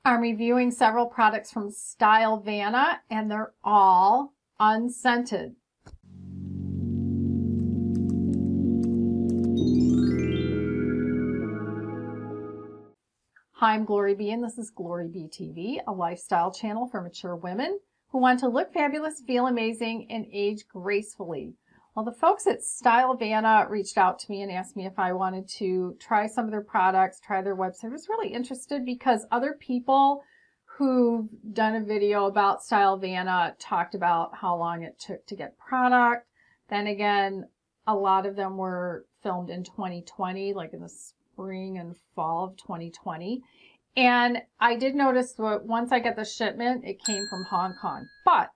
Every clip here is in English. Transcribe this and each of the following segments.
I'm reviewing several products from Stylevana, and they're all unscented. Hi, I'm GloryB, and this is GloryB-TV, a lifestyle channel for mature women who want to look fabulous, feel amazing, and age gracefully. Well, the folks at Stylevana reached out to me and asked me if I wanted to try some of their products, try their website. I was really interested because other people who've done a video about Stylevana talked about how long it took to get product. Then again, a lot of them were filmed in 2020, like in the spring and fall of 2020. And I did notice that once I got the shipment, it came from Hong Kong. But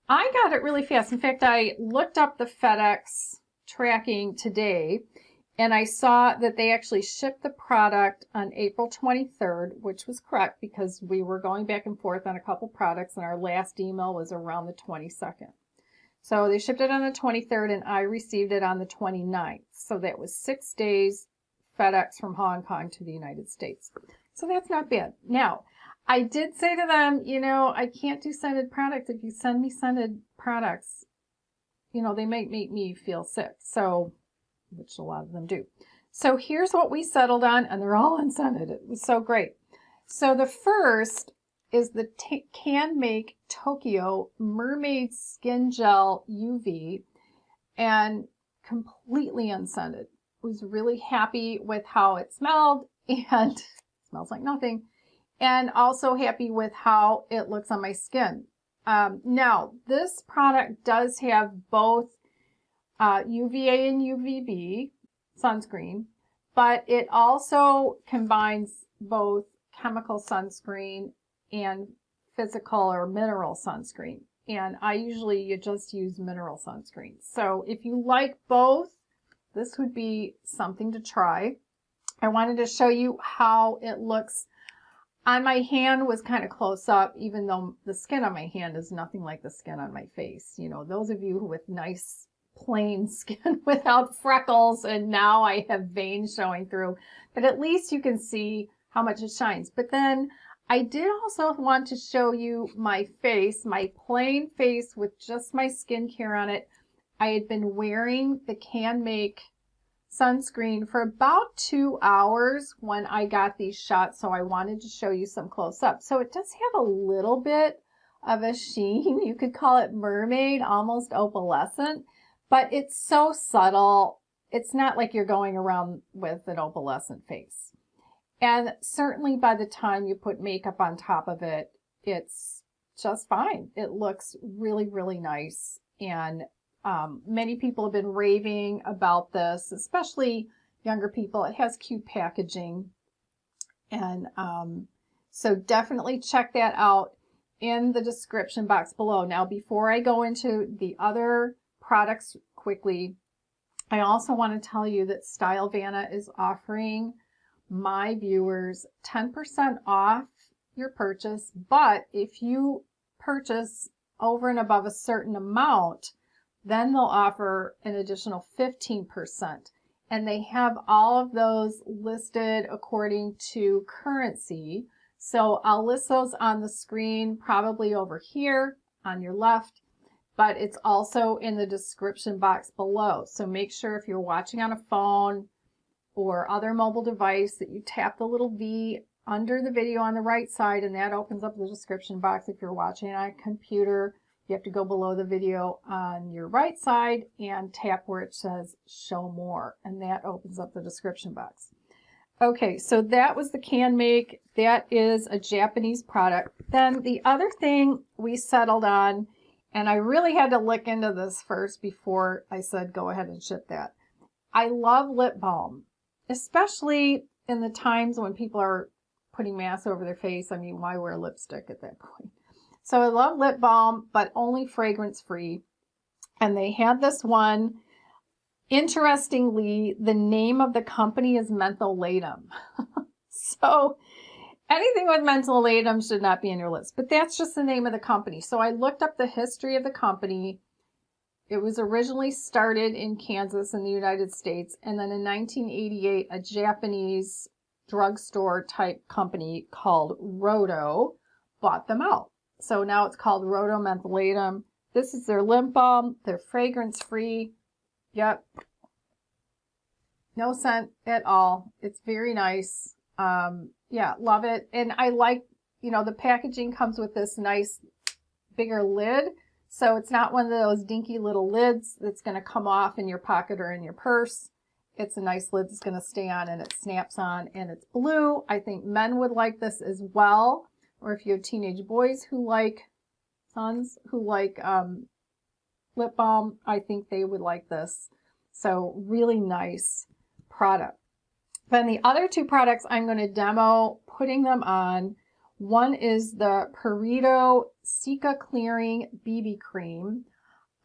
I got it really fast. In fact, I looked up the FedEx tracking today, and I saw that they actually shipped the product on April 23rd, which was correct because we were going back and forth on a couple products, and our last email was around the 22nd. So they shipped it on the 23rd, and I received it on the 29th. So that was 6 days FedEx from Hong Kong to the United States. So that's not bad. Now, I did say to them, you know, I can't do scented products. If you send me scented products, you know, they might make me feel sick. So, which a lot of them do. So here's what we settled on, and they're all unscented. It was so great. So the first is the Canmake Tokyo Mermaid Skin Gel UV, and completely unscented. Was really happy with how it smelled, and it smells like nothing. And also happy with how it looks on my skin. Now, this product does have both UVA and UVB sunscreen, but it also combines both chemical sunscreen and physical or mineral sunscreen. And I usually just use mineral sunscreen. So if you like both, this would be something to try. I wanted to show you how it looks on my hand. Was kind of close up, even though the skin on my hand is nothing like the skin on my face. You know, those of you with nice plain skin without freckles, and now I have veins showing through, but at least you can see how much it shines. But then I did also want to show you my face, my plain face with just my skincare on it. I had been wearing the Canmake sunscreen for about 2 hours when I got these shots, so I wanted to show you some close up. So it does have a little bit of a sheen. You could call it mermaid, almost opalescent, but it's so subtle. It's not like you're going around with an opalescent face. And certainly by the time you put makeup on top of it, it's just fine. It looks really, really nice. And many people have been raving about this, especially younger people. It has cute packaging. And so definitely check that out in the description box below. Now, before I go into the other products quickly, I also want to tell you that Stylevana is offering my viewers 10% off your purchase. But if you purchase over and above a certain amount, then they'll offer an additional 15%. And they have all of those listed according to currency. So I'll list those on the screen, probably over here on your left, but it's also in the description box below. So make sure if you're watching on a phone or other mobile device that you tap the little V under the video on the right side, and that opens up the description box. If you're watching on a computer, you have to go below the video on your right side and tap where it says show more, and that opens up the description box. Okay, so that was the Canmake. That is a Japanese product. Then the other thing we settled on, and I really had to look into this first before I said go ahead and ship that. I love lip balm, especially in the times when people are putting masks over their face. I mean, why wear lipstick at that point? So I love lip balm, but only fragrance free. And they had this one. Interestingly, the name of the company is mentholatum. So anything with mentholatum should not be in your list, but that's just the name of the company. So I looked up the history of the company. It was originally started in Kansas in the United States, and then in 1988, a Japanese drugstore type company called Roto bought them out. So now it's called Roto Mentholatum. This is their lip balm. They're fragrance free. Yep. No scent at all. It's very nice. Yeah, love it. And I like, you know, the packaging comes with this nice bigger lid. So it's not one of those dinky little lids that's going to come off in your pocket or in your purse. It's a nice lid that's going to stay on and it snaps on, and it's blue. I think men would like this as well. Or if you have teenage boys who like, sons who like lip balm, I think they would like this. So really nice product. Then the other two products I'm going to demo putting them on. One is the Purito Cica Clearing BB Cream.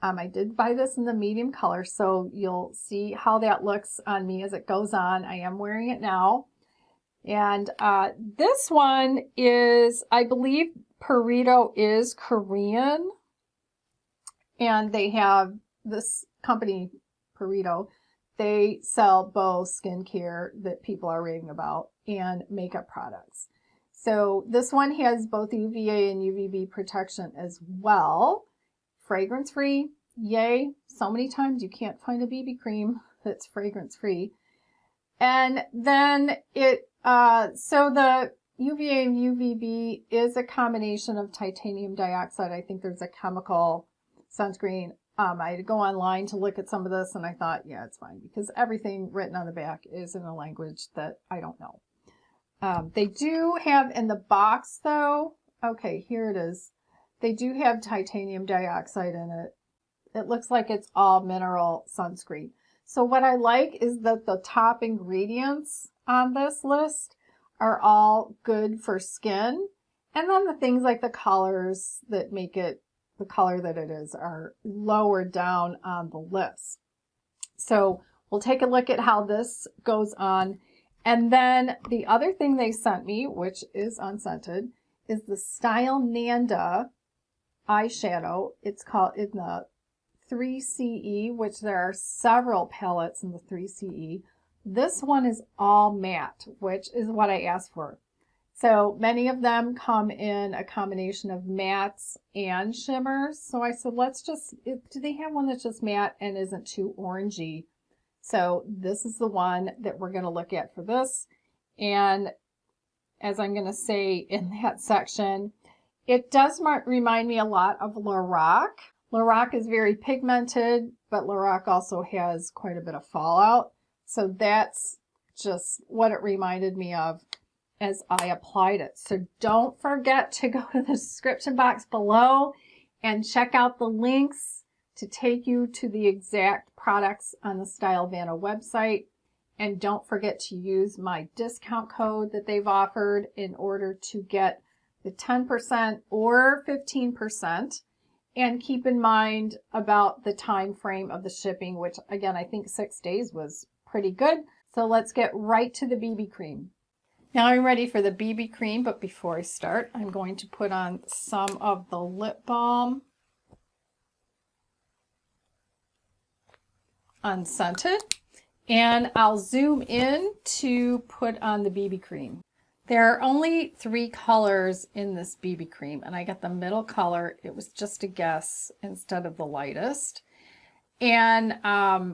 I did buy this in the medium color, so you'll see how that looks on me as it goes on. I am wearing it now. And this one is, I believe Purito is Korean. And they have this company, Purito. They sell both skincare that people are raving about and makeup products. So this one has both UVA and UVB protection as well. Fragrance free, yay. So many times you can't find a BB cream that's fragrance free. And then so the UVA and UVB is a combination of titanium dioxide. I think there's a chemical sunscreen. I had to go online to look at some of this and I thought, yeah, it's fine, because everything written on the back is in a language that I don't know. They do have in the box though, okay, here it is. They do have titanium dioxide in it. It looks like it's all mineral sunscreen. So what I like is that the top ingredients on this list are all good for skin. And then the things like the colors that make it the color that it is are lower down on the list. So we'll take a look at how this goes on. And then the other thing they sent me, which is unscented, is the Stylenanda eyeshadow. It's called in the 3CE, which there are several palettes in the 3CE. This one is all matte, which is what I asked for. So many of them come in a combination of mattes and shimmers. So I said, let's just, do they have one that's just matte and isn't too orangey? So this is the one that we're going to look at for this. And as I'm going to say in that section, it does remind me a lot of Lorac. Lorac is very pigmented, but Lorac also has quite a bit of fallout. So that's just what it reminded me of as I applied it. So don't forget to go to the description box below and check out the links to take you to the exact products on the Stylevana website. And don't forget to use my discount code that they've offered in order to get the 10% or 15%. And keep in mind about the time frame of the shipping, which again, I think 6 days was pretty good. So let's get right to the BB cream. Now I'm ready for the BB cream, but before I start, I'm going to put on some of the lip balm. Unscented. And I'll zoom in to put on the BB cream. There are only 3 colors in this BB cream, and I got the middle color. It was just a guess instead of the lightest. And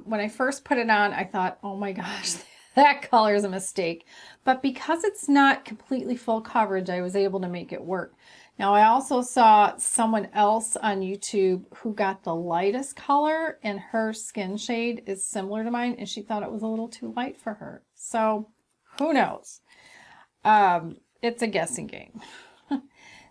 when I first put it on, I thought, oh my gosh, that color is a mistake. But because it's not completely full coverage, I was able to make it work. Now, I also saw someone else on YouTube who got the lightest color, and her skin shade is similar to mine, and she thought it was a little too light for her. So who knows? It's a guessing game.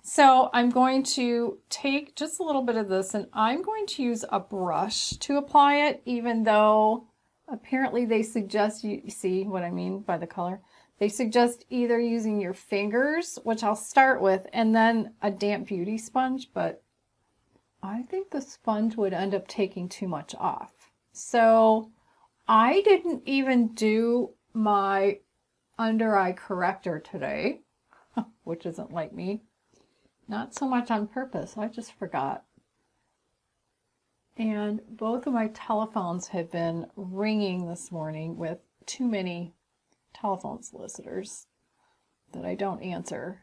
So I'm going to take just a little bit of this, and I'm going to use a brush to apply it, even though apparently they suggest you see what I mean by the color. They suggest either using your fingers, which I'll start with, and then a damp beauty sponge, but I think the sponge would end up taking too much off. So I didn't even do my under eye corrector today, which isn't like me. Not so much on purpose, I just forgot. And both of my telephones have been ringing this morning with too many telephone solicitors. that I don't answer.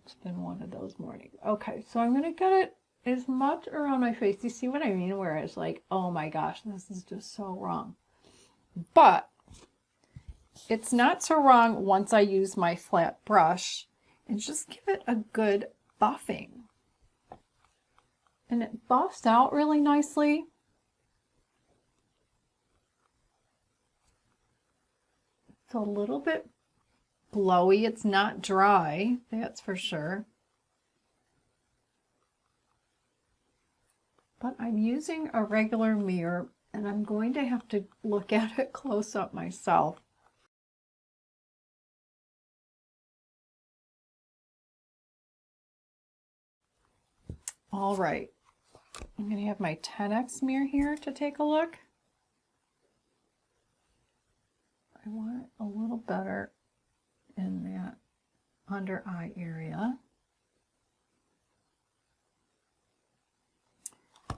It's been one of those mornings. Okay, so I'm going to get it as much around my face. You see what I mean? Where it's like, oh my gosh, this is just so wrong. But it's not so wrong once I use my flat brush and just give it a good buffing. And it buffs out really nicely. It's a little bit glowy. It's not dry, that's for sure. But I'm using a regular mirror and I'm going to have to look at it close up myself. All right, I'm going to have my 10x mirror here to take a look. I want it a little better in that under eye area.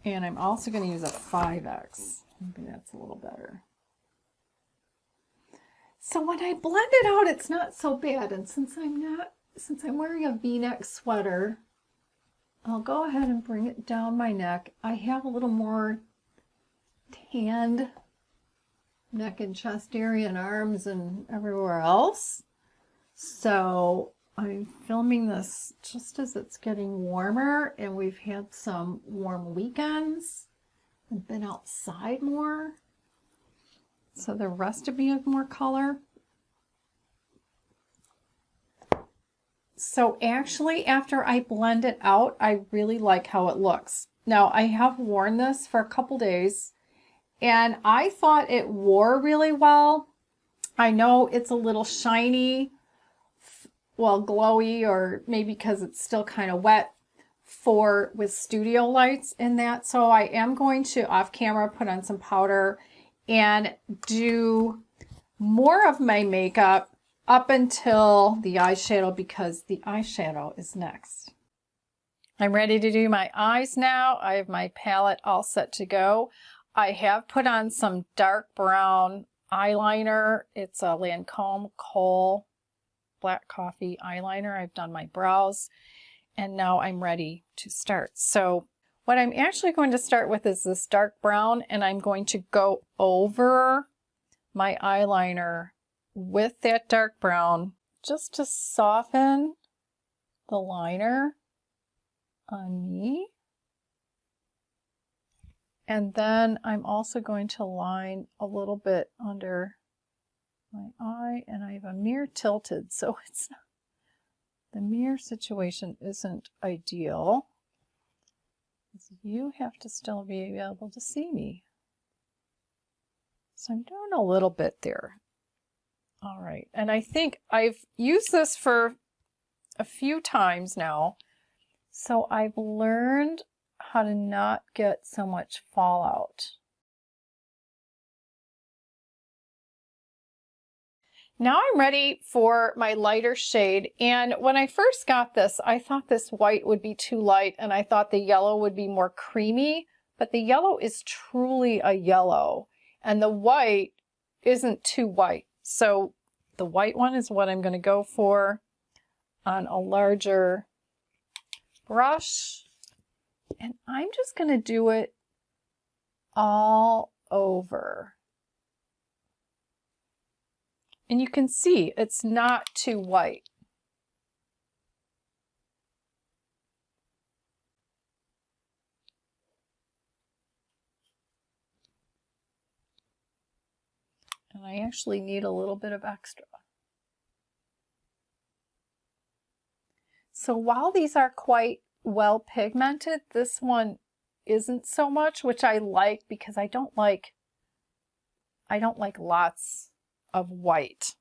And I'm also going to use a 5x. Maybe that's a little better. So when I blend it out, it's not so bad. And since I'm wearing a V-neck sweater, I'll go ahead and bring it down my neck. I have a little more tanned neck and chest area and arms and everywhere else. So I'm filming this just as it's getting warmer, and we've had some warm weekends. I've been outside more, so the rest of me has more color. So actually, after I blend it out, I really like how it looks. Now, I have worn this for a couple days, and I thought it wore really well. I know it's a little shiny, well, glowy, or maybe because it's still kind of wet with studio lights in that. So I am going to off camera put on some powder and do more of my makeup up until the eyeshadow, because the eyeshadow is next. I'm ready to do my eyes now. I have my palette all set to go. I have put on some dark brown eyeliner. It's a Lancome Kohl Black Coffee eyeliner. I've done my brows, and now I'm ready to start. So what I'm actually going to start with is this dark brown, and I'm going to go over my eyeliner with that dark brown just to soften the liner on me. And then I'm also going to line a little bit under my eye, and I have a mirror tilted, so it's not, the mirror situation isn't ideal. You have to still be able to see me. So I'm doing a little bit there. All right, and I think I've used this for a few times now, so I've learned how to not get so much fallout. Now I'm ready for my lighter shade, and when I first got this, I thought this white would be too light, and I thought the yellow would be more creamy, but the yellow is truly a yellow, and the white isn't too white. So the white one is what I'm going to go for on a larger brush, and I'm just going to do it all over. And you can see it's not too white. And I actually need a little bit of extra. So while these are quite well pigmented, this one isn't so much, which I like because I don't like lots of white.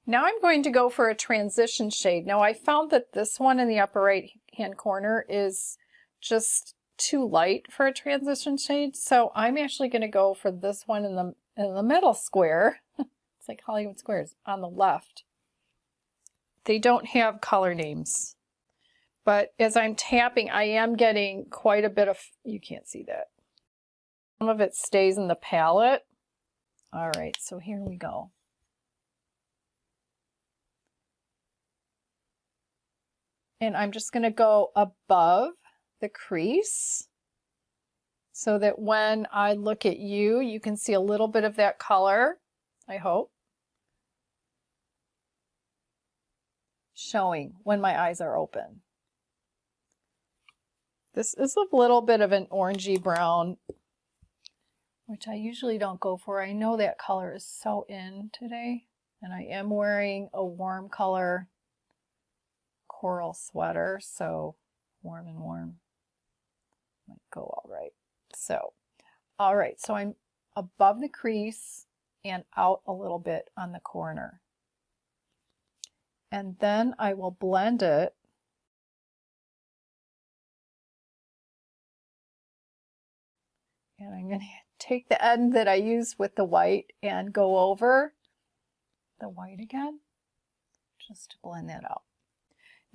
Now I'm going to go for a transition shade. Now I found that this one in the upper right hand corner is just too light for a transition shade, so I'm actually going to go for this one in the middle square. It's like Hollywood Squares on the left. They don't have color names, but as I'm tapping, I am getting quite a bit of, you can't see that. Some of it stays in the palette. All right, so here we go. And I'm just going to go above the crease so that when I look at you, you can see a little bit of that color, I hope, showing when my eyes are open. This is a little bit of an orangey brown, which I usually don't go for. I know that color is so in today, and I am wearing a warm color coral sweater, so warm and warm might go all right. So, all right, so I'm above the crease and out a little bit on the corner. And then I will blend it and I'm going to take the end that I used with the white and go over the white again just to blend that out.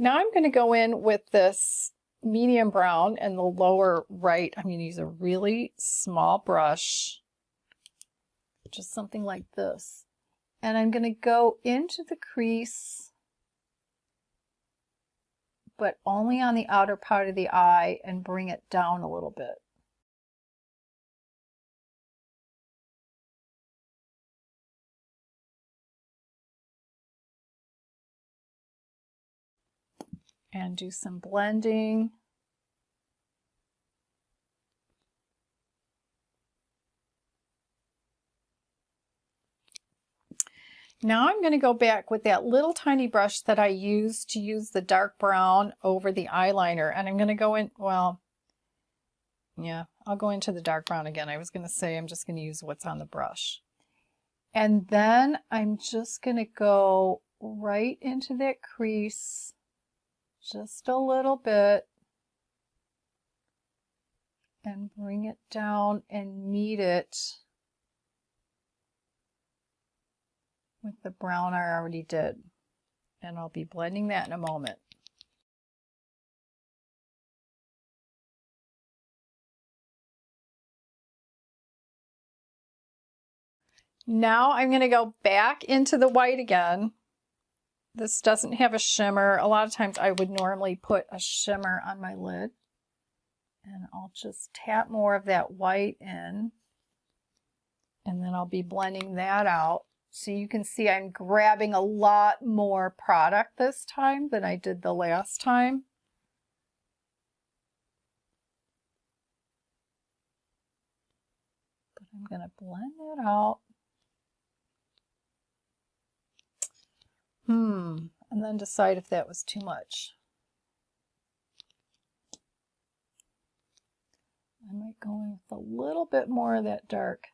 Now I'm going to go in with this medium brown in the lower right. I'm going to use a really small brush, just something like this. And I'm going to go into the crease, but only on the outer part of the eye, and bring it down a little bit. And do some blending. Now I'm going to go back with that little tiny brush that I used to use the dark brown over the eyeliner, and I'm going to go in, well, yeah, I'll go into the dark brown again. I was going to say I'm just going to use what's on the brush. And then I'm just going to go right into that crease just a little bit and bring it down and meet it with the brown I already did. And I'll be blending that in a moment. Now I'm going to go back into the white again. This doesn't have a shimmer. A lot of times I would normally put a shimmer on my lid. And I'll just tap more of that white in. And then I'll be blending that out. So you can see I'm grabbing a lot more product this time than I did the last time. But I'm going to blend that out. And then decide if that was too much. I might go in with a little bit more of that dark.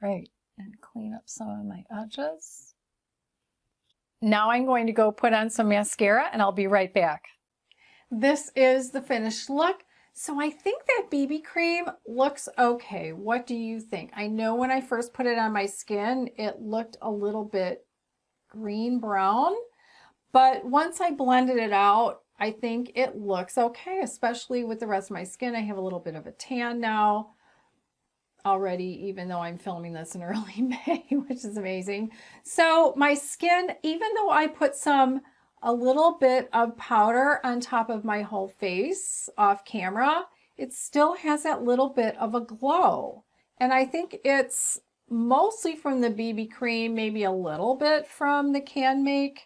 Right, and clean up some of my edges. Now I'm going to go put on some mascara and I'll be right back. This is the finished look. So I think that BB cream looks okay. What do you think? I know when I first put it on my skin, it looked a little bit green brown, but once I blended it out, I think it looks okay, especially with the rest of my skin. I have a little bit of a tan now already, even though I'm filming this in early May, which is amazing. So my skin, even though I put a little bit of powder on top of my whole face off camera, it still has that little bit of a glow. And I think it's mostly from the BB cream, maybe a little bit from the Canmake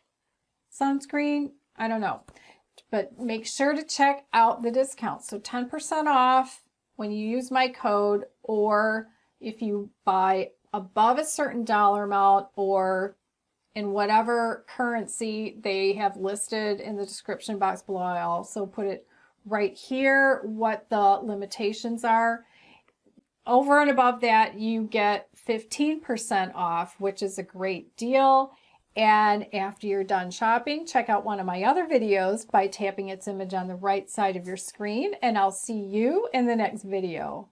sunscreen. I don't know. But make sure to check out the discount. So 10% off when you use my code, or if you buy above a certain dollar amount or in whatever currency they have listed in the description box below. I also put it right here what the limitations are. Over and above that, you get 15% off, which is a great deal. And after you're done shopping, check out one of my other videos by tapping its image on the right side of your screen, and I'll see you in the next video.